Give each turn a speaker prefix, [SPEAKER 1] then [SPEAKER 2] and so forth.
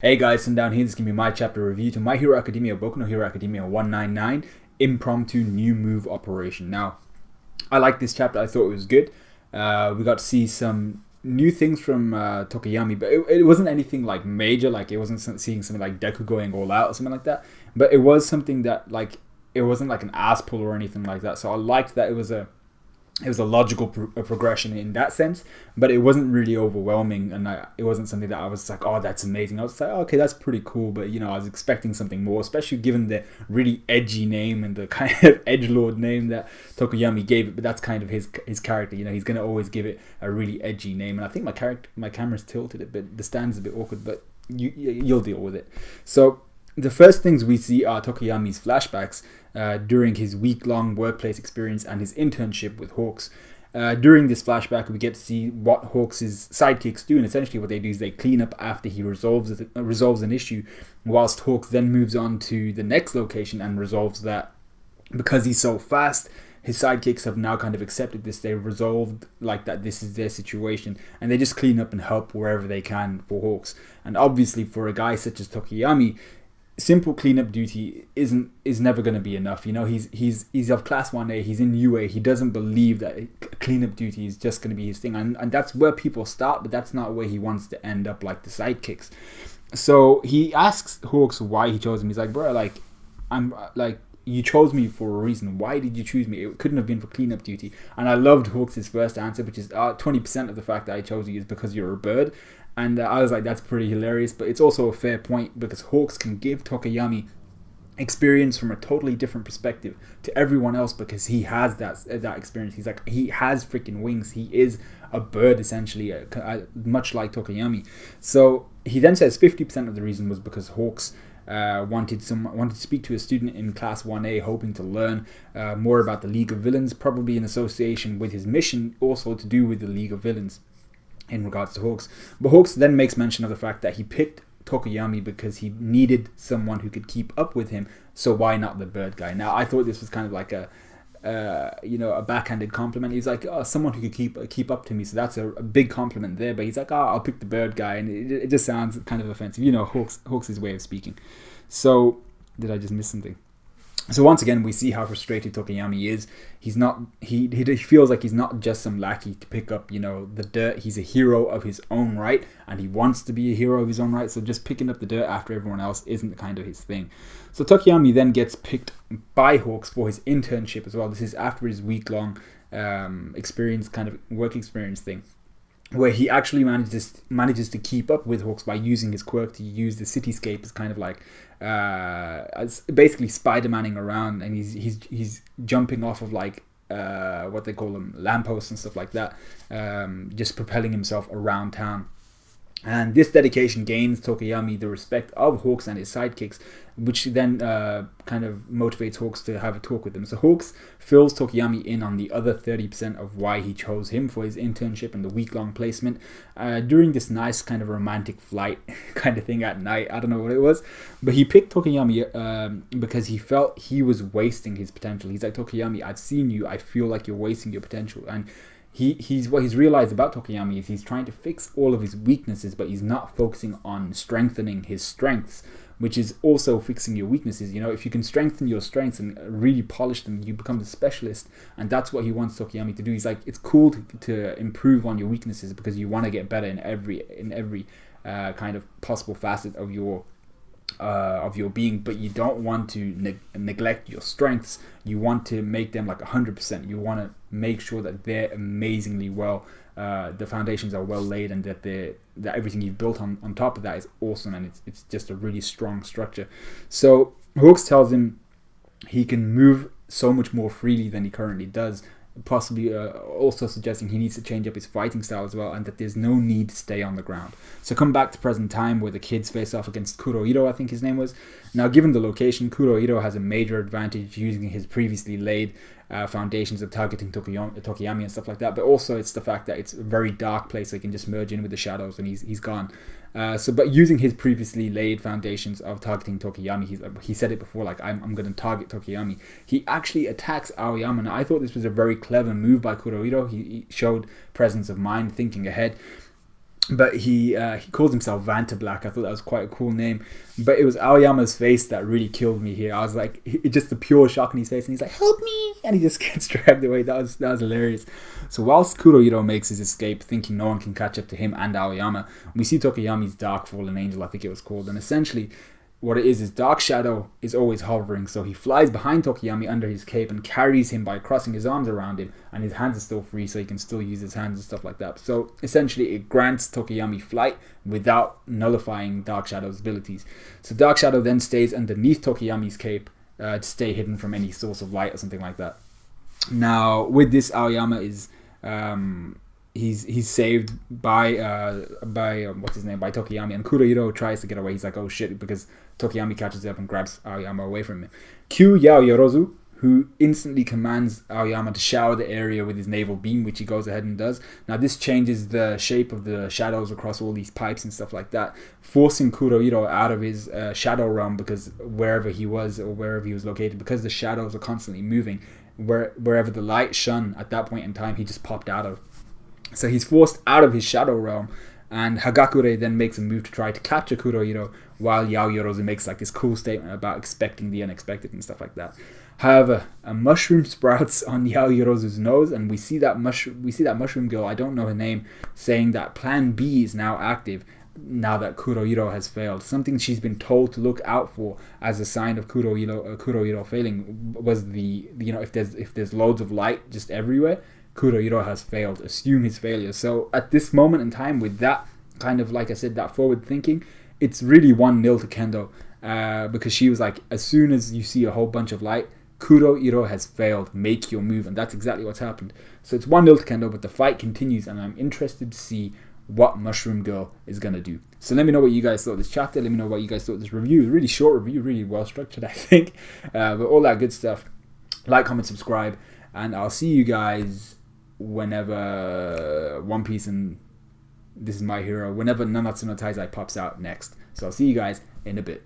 [SPEAKER 1] Hey guys, and down here, this is going to be my chapter review to My Hero Academia Boku no Hero Academia 199 Impromptu New Move Operation. Now, I like this chapter. I thought it was good. We got to see some new things from Tokiyami, but it wasn't anything like major. Like, it wasn't seeing something like Deku going all out or something like that. But it was something that, like, it wasn't like an ass pull or anything like that. So I liked that it was a logical progression in that sense, but it wasn't really overwhelming, and it wasn't something that I was like, oh, that's amazing. I was like, oh, okay, that's pretty cool, but I was expecting something more, especially given the really edgy name and the kind of edgelord name that Tokoyami gave it. But that's kind of his character. He's gonna always give it a really edgy name, and I think my camera's tilted a bit. The stand's a bit awkward, but you'll deal with it. So the first things we see are Tokoyami's flashbacks during his week-long workplace experience and his internship with Hawks. During this flashback, we get to see what Hawks' sidekicks do, and essentially what they do is they clean up after he resolves an issue, whilst Hawks then moves on to the next location and resolves that. Because he's so fast, his sidekicks have now kind of accepted this. They've resolved like that this is their situation, and they just clean up and help wherever they can for Hawks. And obviously for a guy such as Tokoyami, simple cleanup duty is never going to be enough. He's of class 1A, he's in UA, he doesn't believe that cleanup duty is just going to be his thing, and that's where people start, but that's not where he wants to end up, like the sidekicks. So he asks Hawks why he chose him. He's like, bro, you chose me for a reason. Why did you choose me? It couldn't have been for cleanup duty. And I loved Hawks' first answer, which is 20% of the fact that I chose you is because you're a bird. And I was like, that's pretty hilarious, but it's also a fair point because Hawks can give Tokoyami experience from a totally different perspective to everyone else because he has that experience. He's like, he has freaking wings. He is a bird essentially, much like Tokoyami. So he then says 50% of the reason was because Hawks wanted to speak to a student in class 1A, hoping to learn more about the League of Villains, probably in association with his mission, also to do with the League of Villains in regards to Hawks. But Hawks then makes mention of the fact that he picked Tokoyami because he needed someone who could keep up with him, so why not the bird guy? Now, I thought this was kind of like a backhanded compliment. He's like, oh, someone who could keep up to me, so that's a big compliment there. But he's like, I'll pick the bird guy, and it just sounds kind of offensive. Hawks' way of speaking. So, did I just miss something? So once again, we see how frustrated Tokoyami is. He feels like he's not just some lackey to pick up, the dirt. He's a hero of his own right, and he wants to be a hero of his own right. So just picking up the dirt after everyone else isn't kind of his thing. So Tokoyami then gets picked by Hawks for his internship as well. This is after his week-long experience, kind of work experience thing, where he actually manages to keep up with Hawks by using his quirk to use the cityscape as kind of like as basically Spider-Manning around, and he's jumping off of like what they call them, lampposts and stuff like that, just propelling himself around town. And this dedication gains Tokoyami the respect of Hawks and his sidekicks, which then kind of motivates Hawks to have a talk with him. So Hawks fills Tokoyami in on the other 30% of why he chose him for his internship and the week-long placement during this nice kind of romantic flight kind of thing at night. I don't know what it was, but he picked Tokoyami because he felt he was wasting his potential. He's like, Tokoyami, I've seen you. I feel like you're wasting your potential. And what he's realized about Tokoyami is he's trying to fix all of his weaknesses, but he's not focusing on strengthening his strengths, which is also fixing your weaknesses. If you can strengthen your strengths and really polish them, you become the specialist, and that's what he wants Tokoyami to do. He's like, it's cool to improve on your weaknesses because you want to get better in every kind of possible facet of your being, but you don't want to neglect your strengths. You want to make them like 100%. You want to make sure that they're amazingly well, the foundations are well laid, and that everything you've built on top of that is awesome, and it's just a really strong structure. So Hawks tells him he can move so much more freely than he currently does, possibly also suggesting he needs to change up his fighting style as well, and that there's no need to stay on the ground. So come back to present time, where the kids face off against Kurohito, I think his name was. Now, given the location, Kurohito has a major advantage using his previously laid foundations of targeting Tokoyami and stuff like that, but also it's the fact that it's a very dark place, so he can just merge in with the shadows and he's gone. But using his previously laid foundations of targeting Tokoyami, he said it before, like, I'm going to target Tokoyami. He actually attacks Aoyama. Now, I thought this was a very clever move by Kurohito. He showed presence of mind, thinking ahead. But he called himself Vanta Black. I thought that was quite a cool name. But it was Aoyama's face that really killed me here. I was like, just the pure shock in his face, and he's like, "Help me!" And he just gets dragged away. That was hilarious. So whilst Kurohiro makes his escape, thinking no one can catch up to him and Aoyama, we see Tokiyami's Dark Fallen Angel, I think it was called, and essentially what it is Dark Shadow is always hovering, so he flies behind Tokiyami under his cape and carries him by crossing his arms around him, and his hands are still free, so he can still use his hands and stuff like that. So essentially it grants Tokiyami flight without nullifying Dark Shadow's abilities. So Dark Shadow then stays underneath Tokiyami's cape to stay hidden from any source of light or something like that. Now with this, Aoyama is he's saved by what's his name, by Tokiyami, and Kurohiro tries to get away. He's like, oh shit, because Tokiyami catches up and grabs Aoyama away from him. Cue Yao Yorozu, who instantly commands Aoyama to shower the area with his naval beam, which he goes ahead and does. Now this changes the shape of the shadows across all these pipes and stuff like that, forcing Kurohiro out of his shadow realm, because wherever he was or wherever he was located, because the shadows are constantly moving, wherever the light shone at that point in time, he just popped out of. So he's forced out of his shadow realm, and Hagakure then makes a move to try to capture Kurohiro, while Yao Yorozu makes like this cool statement about expecting the unexpected and stuff like that. However, a mushroom sprouts on Yao Yorozu's nose, and we see that mushroom girl, I don't know her name, saying that Plan B is now active now that Kurohiro has failed. Something she's been told to look out for as a sign of Kurohiro failing was if there's loads of light just everywhere, Kurohiro has failed. Assume his failure. So at this moment in time, with that kind of, like I said, that forward thinking, it's really 1-0 to Kendo, because she was like, as soon as you see a whole bunch of light, Kurohiro has failed, make your move, and that's exactly what's happened. So it's 1-0 to Kendo, but the fight continues, and I'm interested to see what Mushroom Girl is going to do. So let me know what you guys thought of this chapter. Let me know what you guys thought of this review. Really short review, really well structured, I think, but all that good stuff. Like, comment, subscribe, and I'll see you guys whenever One Piece and This Is My Hero, whenever Nanatsu no Taizai pops out next. So I'll see you guys in a bit.